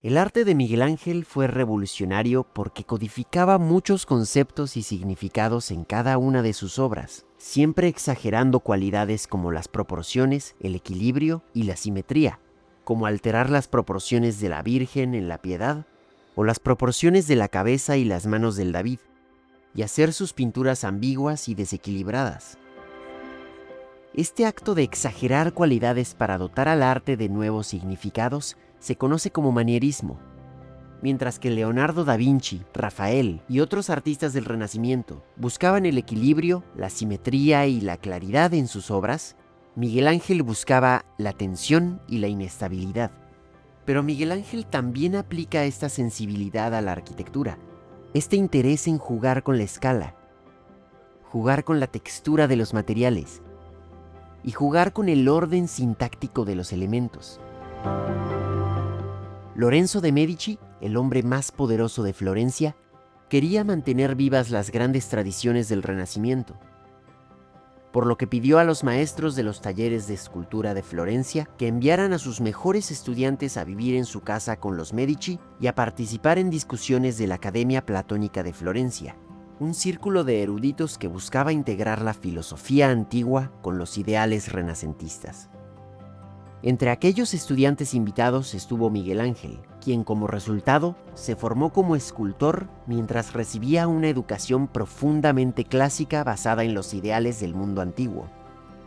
El arte de Miguel Ángel fue revolucionario porque codificaba muchos conceptos y significados en cada una de sus obras, siempre exagerando cualidades como las proporciones, el equilibrio y la simetría, como alterar las proporciones de la Virgen en la Piedad o las proporciones de la cabeza y las manos del David, y hacer sus pinturas ambiguas y desequilibradas. Este acto de exagerar cualidades para dotar al arte de nuevos significados se conoce como manierismo, mientras que Leonardo da Vinci, Rafael y otros artistas del Renacimiento buscaban el equilibrio, la simetría y la claridad en sus obras, Miguel Ángel buscaba la tensión y la inestabilidad. Pero Miguel Ángel también aplica esta sensibilidad a la arquitectura, este interés en jugar con la escala, jugar con la textura de los materiales y jugar con el orden sintáctico de los elementos. Lorenzo de Medici, el hombre más poderoso de Florencia, quería mantener vivas las grandes tradiciones del Renacimiento, por lo que pidió a los maestros de los talleres de escultura de Florencia que enviaran a sus mejores estudiantes a vivir en su casa con los Medici y a participar en discusiones de la Academia Platónica de Florencia, un círculo de eruditos que buscaba integrar la filosofía antigua con los ideales renacentistas. Entre aquellos estudiantes invitados estuvo Miguel Ángel, quien como resultado se formó como escultor mientras recibía una educación profundamente clásica basada en los ideales del mundo antiguo.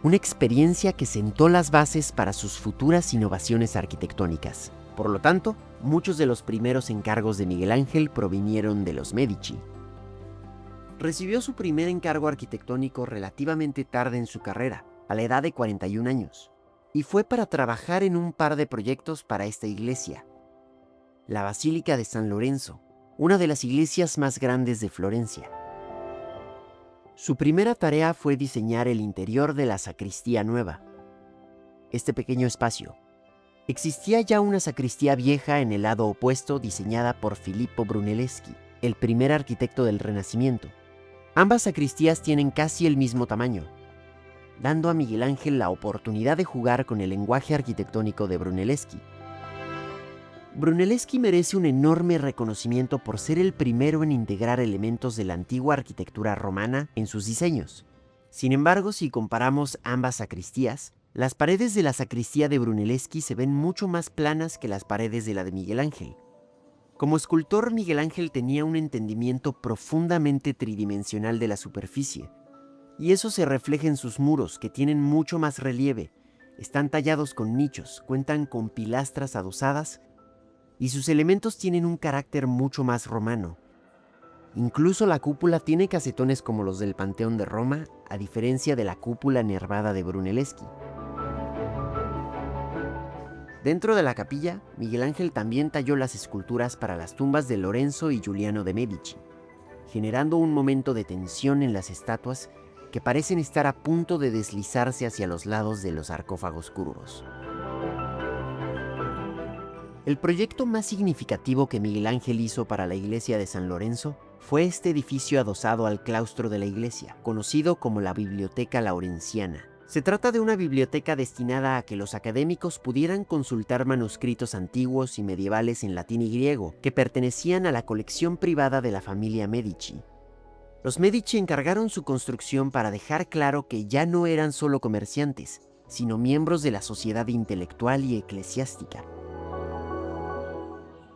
Una experiencia que sentó las bases para sus futuras innovaciones arquitectónicas. Por lo tanto, muchos de los primeros encargos de Miguel Ángel provinieron de los Medici. Recibió su primer encargo arquitectónico relativamente tarde en su carrera, a la edad de 41 años. Y fue para trabajar en un par de proyectos para esta iglesia, la Basílica de San Lorenzo, una de las iglesias más grandes de Florencia. Su primera tarea fue diseñar el interior de la sacristía nueva. Este pequeño espacio. Existía ya una sacristía vieja en el lado opuesto diseñada por Filippo Brunelleschi, el primer arquitecto del Renacimiento. Ambas sacristías tienen casi el mismo tamaño, dando a Miguel Ángel la oportunidad de jugar con el lenguaje arquitectónico de Brunelleschi. Brunelleschi merece un enorme reconocimiento por ser el primero en integrar elementos de la antigua arquitectura romana en sus diseños. Sin embargo, si comparamos ambas sacristías, las paredes de la sacristía de Brunelleschi se ven mucho más planas que las paredes de la de Miguel Ángel. Como escultor, Miguel Ángel tenía un entendimiento profundamente tridimensional de la superficie, y eso se refleja en sus muros, que tienen mucho más relieve, están tallados con nichos, cuentan con pilastras adosadas y sus elementos tienen un carácter mucho más romano. Incluso la cúpula tiene casetones como los del Panteón de Roma, a diferencia de la cúpula nervada de Brunelleschi. Dentro de la capilla, Miguel Ángel también talló las esculturas para las tumbas de Lorenzo y Giuliano de Medici, generando un momento de tensión en las estatuas que parecen estar a punto de deslizarse hacia los lados de los sarcófagos curvos. El proyecto más significativo que Miguel Ángel hizo para la iglesia de San Lorenzo fue este edificio adosado al claustro de la iglesia, conocido como la Biblioteca Laurenciana. Se trata de una biblioteca destinada a que los académicos pudieran consultar manuscritos antiguos y medievales en latín y griego que pertenecían a la colección privada de la familia Medici. Los Medici encargaron su construcción para dejar claro que ya no eran solo comerciantes, sino miembros de la sociedad intelectual y eclesiástica.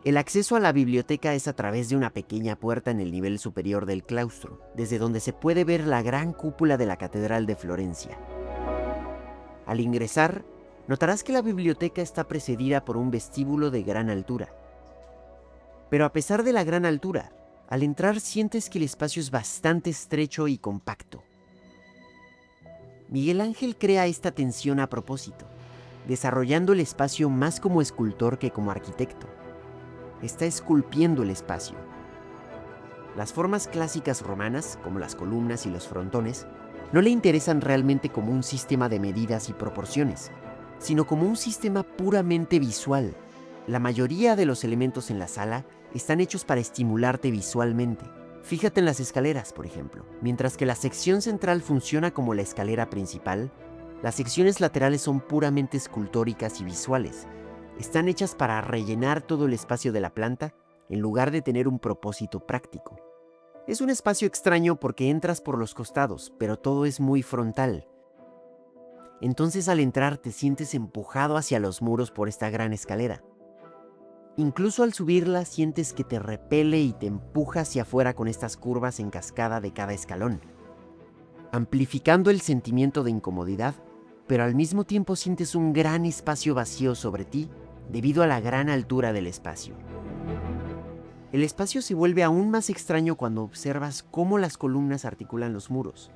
El acceso a la biblioteca es a través de una pequeña puerta en el nivel superior del claustro, desde donde se puede ver la gran cúpula de la Catedral de Florencia. Al ingresar, notarás que la biblioteca está precedida por un vestíbulo de gran altura. Pero a pesar de la gran altura, al entrar sientes que el espacio es bastante estrecho y compacto. Miguel Ángel crea esta tensión a propósito, desarrollando el espacio más como escultor que como arquitecto. Está esculpiendo el espacio. Las formas clásicas romanas, como las columnas y los frontones, no le interesan realmente como un sistema de medidas y proporciones, sino como un sistema puramente visual. La mayoría de los elementos en la sala están hechos para estimularte visualmente. Fíjate en las escaleras, por ejemplo. Mientras que la sección central funciona como la escalera principal, las secciones laterales son puramente escultóricas y visuales, están hechas para rellenar todo el espacio de la planta en lugar de tener un propósito práctico. Es un espacio extraño porque entras por los costados, pero todo es muy frontal. Entonces al entrar te sientes empujado hacia los muros por esta gran escalera. Incluso al subirla sientes que te repele y te empuja hacia afuera con estas curvas en cascada de cada escalón, amplificando el sentimiento de incomodidad, pero al mismo tiempo sientes un gran espacio vacío sobre ti debido a la gran altura del espacio. El espacio se vuelve aún más extraño cuando observas cómo las columnas articulan los muros.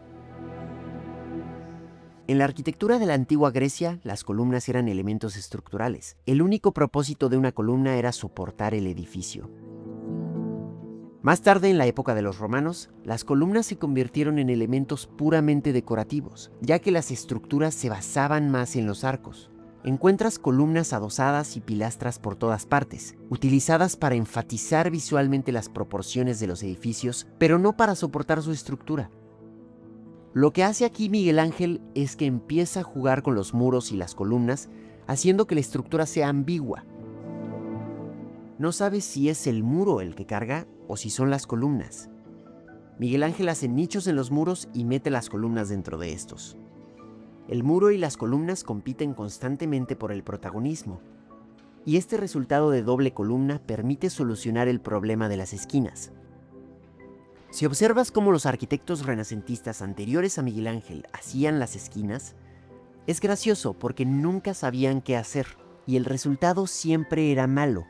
En la arquitectura de la antigua Grecia, las columnas eran elementos estructurales. El único propósito de una columna era soportar el edificio. Más tarde, en la época de los romanos, las columnas se convirtieron en elementos puramente decorativos, ya que las estructuras se basaban más en los arcos. Encuentras columnas adosadas y pilastras por todas partes, utilizadas para enfatizar visualmente las proporciones de los edificios, pero no para soportar su estructura. Lo que hace aquí Miguel Ángel es que empieza a jugar con los muros y las columnas, haciendo que la estructura sea ambigua. No sabes si es el muro el que carga o si son las columnas. Miguel Ángel hace nichos en los muros y mete las columnas dentro de estos. El muro y las columnas compiten constantemente por el protagonismo, y este resultado de doble columna permite solucionar el problema de las esquinas. Si observas cómo los arquitectos renacentistas anteriores a Miguel Ángel hacían las esquinas, es gracioso porque nunca sabían qué hacer y el resultado siempre era malo.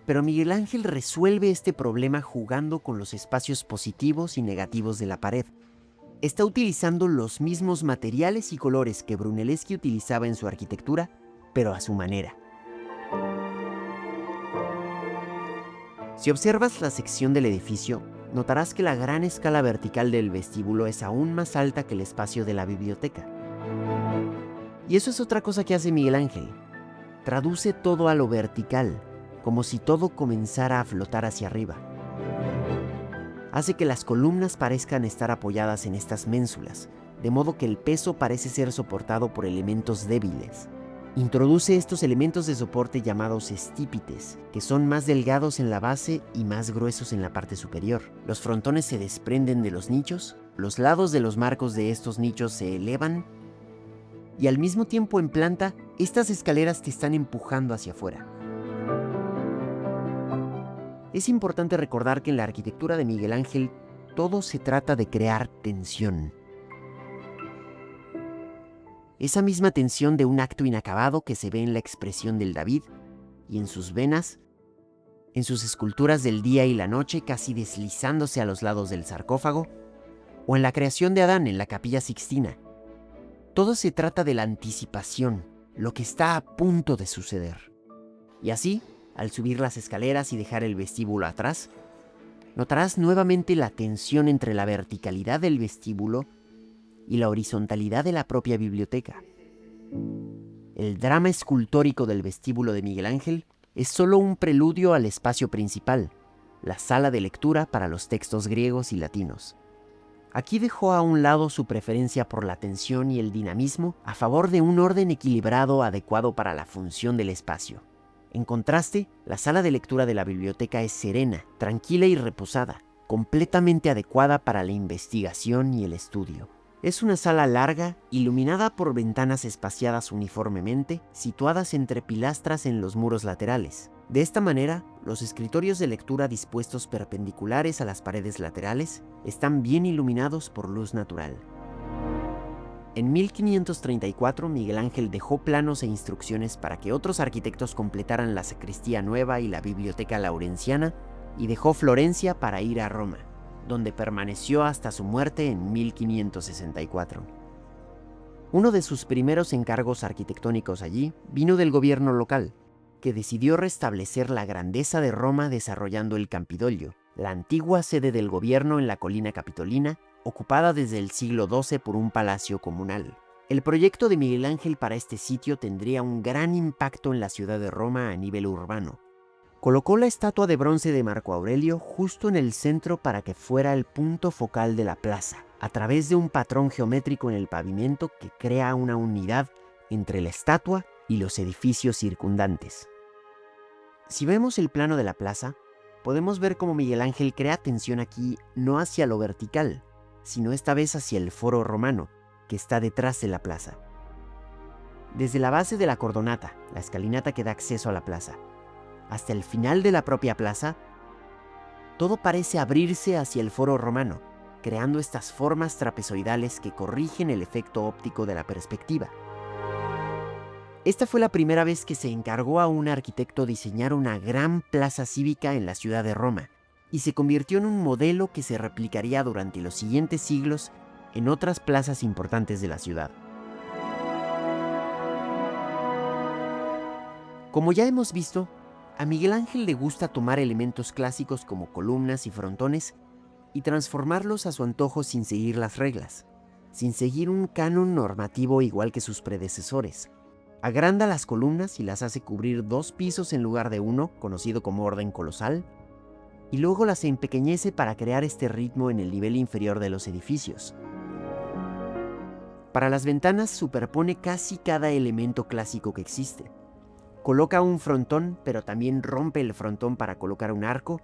Pero Miguel Ángel resuelve este problema jugando con los espacios positivos y negativos de la pared. Está utilizando los mismos materiales y colores que Brunelleschi utilizaba en su arquitectura, pero a su manera. Si observas la sección del edificio, notarás que la gran escala vertical del vestíbulo es aún más alta que el espacio de la biblioteca. Y eso es otra cosa que hace Miguel Ángel. Traduce todo a lo vertical, como si todo comenzara a flotar hacia arriba. Hace que las columnas parezcan estar apoyadas en estas ménsulas, de modo que el peso parece ser soportado por elementos débiles. Introduce estos elementos de soporte llamados estípites, que son más delgados en la base y más gruesos en la parte superior. Los frontones se desprenden de los nichos, los lados de los marcos de estos nichos se elevan, y al mismo tiempo en planta, estas escaleras te están empujando hacia afuera. Es importante recordar que en la arquitectura de Miguel Ángel todo se trata de crear tensión. Esa misma tensión de un acto inacabado que se ve en la expresión del David y en sus venas, en sus esculturas del día y la noche casi deslizándose a los lados del sarcófago, o en la creación de Adán en la Capilla Sixtina. Todo se trata de la anticipación, lo que está a punto de suceder. Y así, al subir las escaleras y dejar el vestíbulo atrás, notarás nuevamente la tensión entre la verticalidad del vestíbulo y la horizontalidad de la propia biblioteca. El drama escultórico del vestíbulo de Miguel Ángel es solo un preludio al espacio principal, la sala de lectura para los textos griegos y latinos. Aquí dejó a un lado su preferencia por la tensión y el dinamismo a favor de un orden equilibrado adecuado para la función del espacio. En contraste, la sala de lectura de la biblioteca es serena, tranquila y reposada, completamente adecuada para la investigación y el estudio. Es una sala larga, iluminada por ventanas espaciadas uniformemente, situadas entre pilastras en los muros laterales. De esta manera, los escritorios de lectura dispuestos perpendiculares a las paredes laterales están bien iluminados por luz natural. En 1534, Miguel Ángel dejó planos e instrucciones para que otros arquitectos completaran la sacristía nueva y la biblioteca laurenciana, y dejó Florencia para ir a Roma, donde permaneció hasta su muerte en 1564. Uno de sus primeros encargos arquitectónicos allí vino del gobierno local, que decidió restablecer la grandeza de Roma desarrollando el Campidoglio, la antigua sede del gobierno en la colina capitolina, ocupada desde el siglo XII por un palacio comunal. El proyecto de Miguel Ángel para este sitio tendría un gran impacto en la ciudad de Roma a nivel urbano. Colocó la estatua de bronce de Marco Aurelio justo en el centro para que fuera el punto focal de la plaza, a través de un patrón geométrico en el pavimento que crea una unidad entre la estatua y los edificios circundantes. Si vemos el plano de la plaza, podemos ver cómo Miguel Ángel crea tensión aquí no hacia lo vertical, sino esta vez hacia el foro romano, que está detrás de la plaza. Desde la base de la cordonata, la escalinata que da acceso a la plaza, hasta el final de la propia plaza, todo parece abrirse hacia el foro romano, creando estas formas trapezoidales que corrigen el efecto óptico de la perspectiva. Esta fue la primera vez que se encargó a un arquitecto diseñar una gran plaza cívica en la ciudad de Roma, y se convirtió en un modelo que se replicaría durante los siguientes siglos en otras plazas importantes de la ciudad. Como ya hemos visto, a Miguel Ángel le gusta tomar elementos clásicos como columnas y frontones y transformarlos a su antojo sin seguir las reglas, sin seguir un canon normativo igual que sus predecesores. Agranda las columnas y las hace cubrir 2 pisos en lugar de 1, conocido como orden colosal, y luego las empequeñece para crear este ritmo en el nivel inferior de los edificios. Para las ventanas superpone casi cada elemento clásico que existe. Coloca un frontón, pero también rompe el frontón para colocar un arco.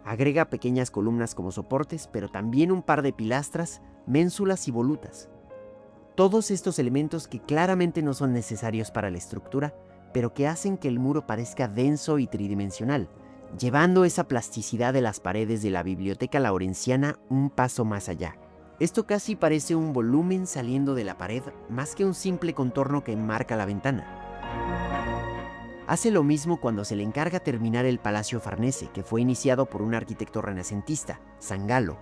Agrega pequeñas columnas como soportes, pero también un par de pilastras, ménsulas y volutas. Todos estos elementos que claramente no son necesarios para la estructura, pero que hacen que el muro parezca denso y tridimensional, llevando esa plasticidad de las paredes de la Biblioteca Laurenciana un paso más allá. Esto casi parece un volumen saliendo de la pared, más que un simple contorno que enmarca la ventana. Hace lo mismo cuando se le encarga terminar el Palacio Farnese, que fue iniciado por un arquitecto renacentista, San Galo.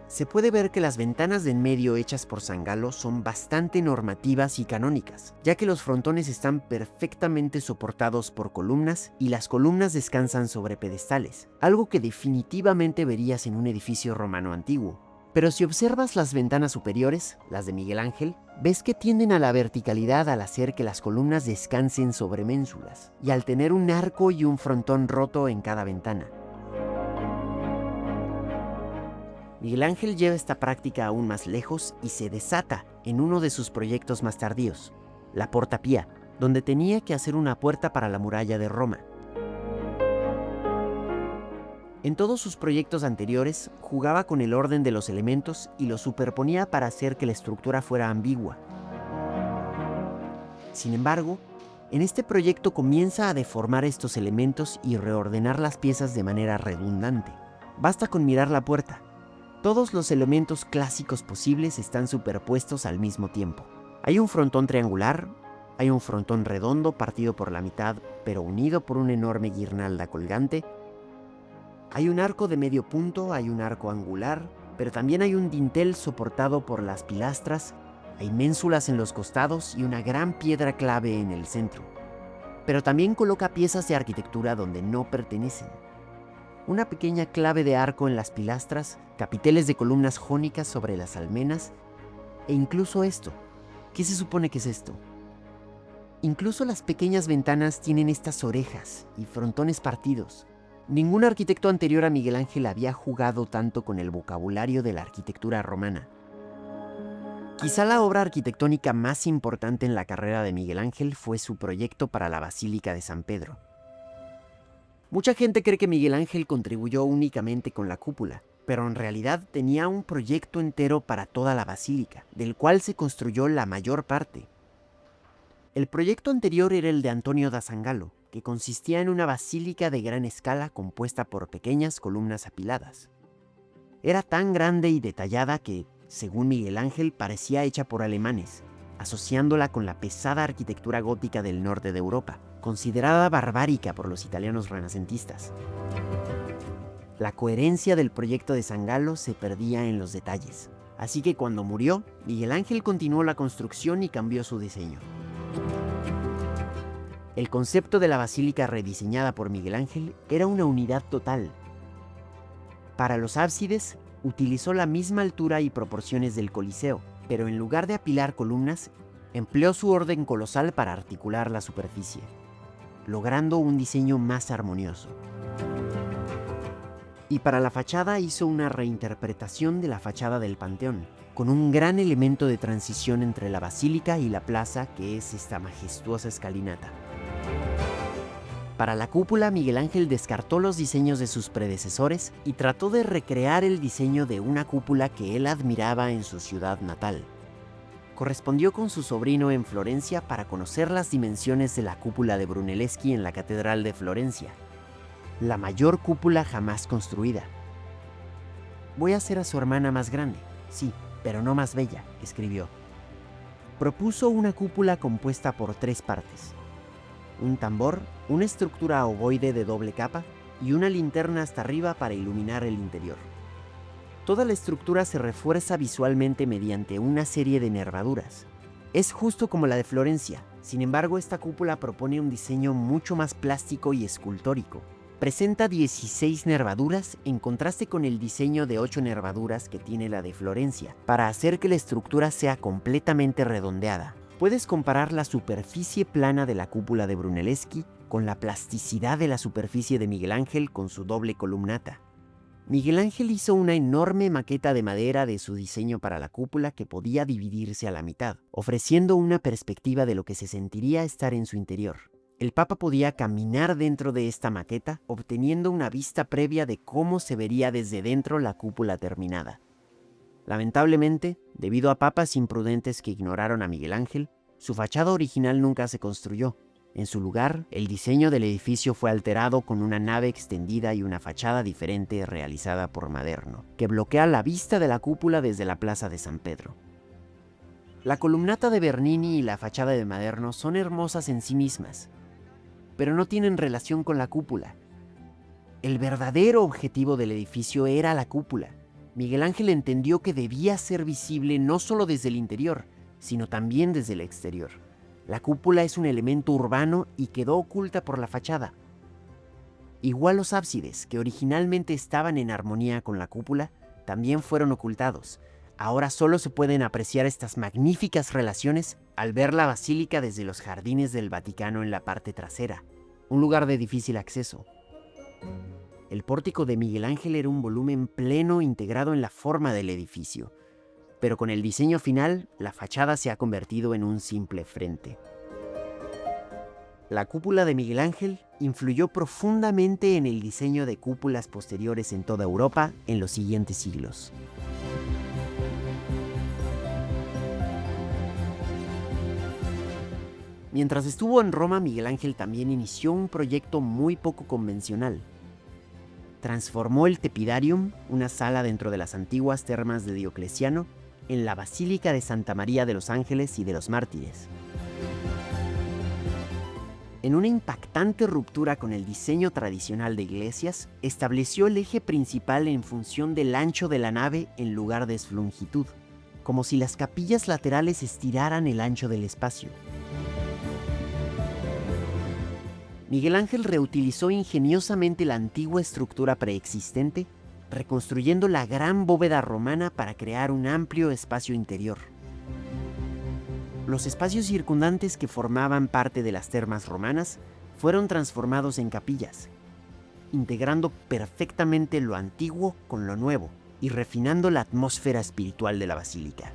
Se puede ver que las ventanas de en medio hechas por San Galo son bastante normativas y canónicas, ya que los frontones están perfectamente soportados por columnas y las columnas descansan sobre pedestales, algo que definitivamente verías en un edificio romano antiguo. Pero si observas las ventanas superiores, las de Miguel Ángel, ves que tienden a la verticalidad al hacer que las columnas descansen sobre ménsulas, y al tener un arco y un frontón roto en cada ventana. Miguel Ángel lleva esta práctica aún más lejos y se desata en uno de sus proyectos más tardíos, la Porta Pía, donde tenía que hacer una puerta para la muralla de Roma. En todos sus proyectos anteriores, jugaba con el orden de los elementos y los superponía para hacer que la estructura fuera ambigua. Sin embargo, en este proyecto comienza a deformar estos elementos y reordenar las piezas de manera redundante. Basta con mirar la puerta. Todos los elementos clásicos posibles están superpuestos al mismo tiempo. Hay un frontón triangular, hay un frontón redondo partido por la mitad pero unido por una enorme guirnalda colgante, hay un arco de medio punto, hay un arco angular, pero también hay un dintel soportado por las pilastras, hay ménsulas en los costados y una gran piedra clave en el centro. Pero también coloca piezas de arquitectura donde no pertenecen. Una pequeña clave de arco en las pilastras, capiteles de columnas jónicas sobre las almenas, e incluso esto. ¿Qué se supone que es esto? Incluso las pequeñas ventanas tienen estas orejas y frontones partidos. Ningún arquitecto anterior a Miguel Ángel había jugado tanto con el vocabulario de la arquitectura romana. Quizá la obra arquitectónica más importante en la carrera de Miguel Ángel fue su proyecto para la Basílica de San Pedro. Mucha gente cree que Miguel Ángel contribuyó únicamente con la cúpula, pero en realidad tenía un proyecto entero para toda la basílica, del cual se construyó la mayor parte. El proyecto anterior era el de Antonio da San Galo, que consistía en una basílica de gran escala compuesta por pequeñas columnas apiladas. Era tan grande y detallada que, según Miguel Ángel, parecía hecha por alemanes, asociándola con la pesada arquitectura gótica del norte de Europa, considerada barbárica por los italianos renacentistas. La coherencia del proyecto de San Galo se perdía en los detalles, así que cuando murió, Miguel Ángel continuó la construcción y cambió su diseño. El concepto de la basílica rediseñada por Miguel Ángel era una unidad total. Para los ábsides, utilizó la misma altura y proporciones del Coliseo, pero en lugar de apilar columnas, empleó su orden colosal para articular la superficie, logrando un diseño más armonioso. Y para la fachada hizo una reinterpretación de la fachada del Panteón, con un gran elemento de transición entre la basílica y la plaza, que es esta majestuosa escalinata. Para la cúpula, Miguel Ángel descartó los diseños de sus predecesores y trató de recrear el diseño de una cúpula que él admiraba en su ciudad natal. Correspondió con su sobrino en Florencia para conocer las dimensiones de la cúpula de Brunelleschi en la Catedral de Florencia, la mayor cúpula jamás construida. «Voy a hacer a su hermana más grande, sí, pero no más bella», escribió. Propuso una cúpula compuesta por 3 partes: un tambor, una estructura ovoide de doble capa y una linterna hasta arriba para iluminar el interior. Toda la estructura se refuerza visualmente mediante una serie de nervaduras. Es justo como la de Florencia, sin embargo esta cúpula propone un diseño mucho más plástico y escultórico. Presenta 16 nervaduras en contraste con el diseño de 8 nervaduras que tiene la de Florencia, para hacer que la estructura sea completamente redondeada. Puedes comparar la superficie plana de la cúpula de Brunelleschi con la plasticidad de la superficie de Miguel Ángel con su doble columnata. Miguel Ángel hizo una enorme maqueta de madera de su diseño para la cúpula que podía dividirse a la mitad, ofreciendo una perspectiva de lo que se sentiría estar en su interior. El Papa podía caminar dentro de esta maqueta, obteniendo una vista previa de cómo se vería desde dentro la cúpula terminada. Lamentablemente, debido a papas imprudentes que ignoraron a Miguel Ángel, su fachada original nunca se construyó. En su lugar, el diseño del edificio fue alterado con una nave extendida y una fachada diferente realizada por Maderno, que bloquea la vista de la cúpula desde la plaza de San Pedro. La columnata de Bernini y la fachada de Maderno son hermosas en sí mismas, pero no tienen relación con la cúpula. El verdadero objetivo del edificio era la cúpula. Miguel Ángel entendió que debía ser visible no solo desde el interior, sino también desde el exterior. La cúpula es un elemento urbano y quedó oculta por la fachada. Igual los ábsides, que originalmente estaban en armonía con la cúpula, también fueron ocultados. Ahora solo se pueden apreciar estas magníficas relaciones al ver la basílica desde los jardines del Vaticano en la parte trasera, un lugar de difícil acceso. El pórtico de Miguel Ángel era un volumen pleno integrado en la forma del edificio, pero con el diseño final, la fachada se ha convertido en un simple frente. La cúpula de Miguel Ángel influyó profundamente en el diseño de cúpulas posteriores en toda Europa en los siguientes siglos. Mientras estuvo en Roma, Miguel Ángel también inició un proyecto muy poco convencional. Transformó el Tepidarium, una sala dentro de las antiguas termas de Diocleciano, en la Basílica de Santa María de los Ángeles y de los Mártires. En una impactante ruptura con el diseño tradicional de iglesias, estableció el eje principal en función del ancho de la nave en lugar de su longitud, como si las capillas laterales estiraran el ancho del espacio. Miguel Ángel reutilizó ingeniosamente la antigua estructura preexistente, reconstruyendo la gran bóveda romana para crear un amplio espacio interior. Los espacios circundantes que formaban parte de las termas romanas fueron transformados en capillas, integrando perfectamente lo antiguo con lo nuevo y refinando la atmósfera espiritual de la basílica.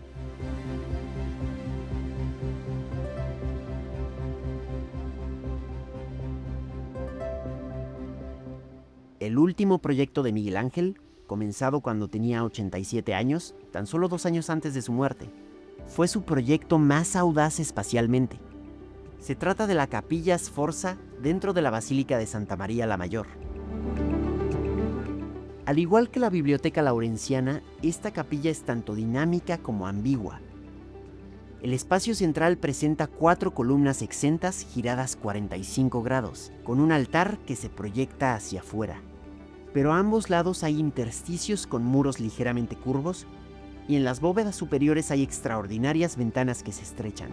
El último proyecto de Miguel Ángel, comenzado cuando tenía 87 años, tan solo 2 años antes de su muerte, fue su proyecto más audaz espacialmente. Se trata de la Capilla Sforza dentro de la Basílica de Santa María la Mayor. Al igual que la Biblioteca Laurenciana, esta capilla es tanto dinámica como ambigua. El espacio central presenta 4 columnas exentas giradas 45 grados, con un altar que se proyecta hacia afuera. Pero a ambos lados hay intersticios con muros ligeramente curvos, y en las bóvedas superiores hay extraordinarias ventanas que se estrechan.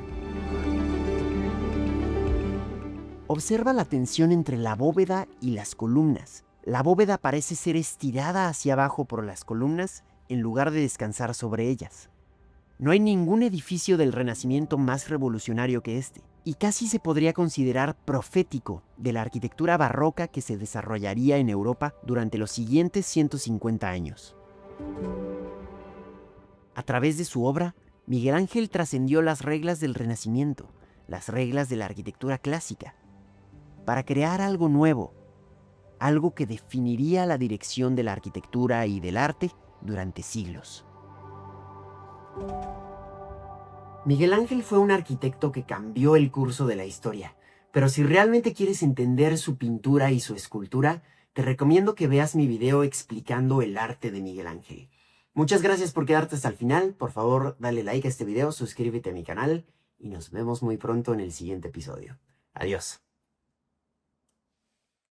Observa la tensión entre la bóveda y las columnas. La bóveda parece ser estirada hacia abajo por las columnas en lugar de descansar sobre ellas. No hay ningún edificio del Renacimiento más revolucionario que este, y casi se podría considerar profético de la arquitectura barroca que se desarrollaría en Europa durante los siguientes 150 años. A través de su obra, Miguel Ángel trascendió las reglas del Renacimiento, las reglas de la arquitectura clásica, para crear algo nuevo, algo que definiría la dirección de la arquitectura y del arte durante siglos. Miguel Ángel fue un arquitecto que cambió el curso de la historia, pero si realmente quieres entender su pintura y su escultura, te recomiendo que veas mi video explicando el arte de Miguel Ángel. Muchas gracias por quedarte hasta el final. Por favor, dale like a este video, suscríbete a mi canal y nos vemos muy pronto en el siguiente episodio. Adiós.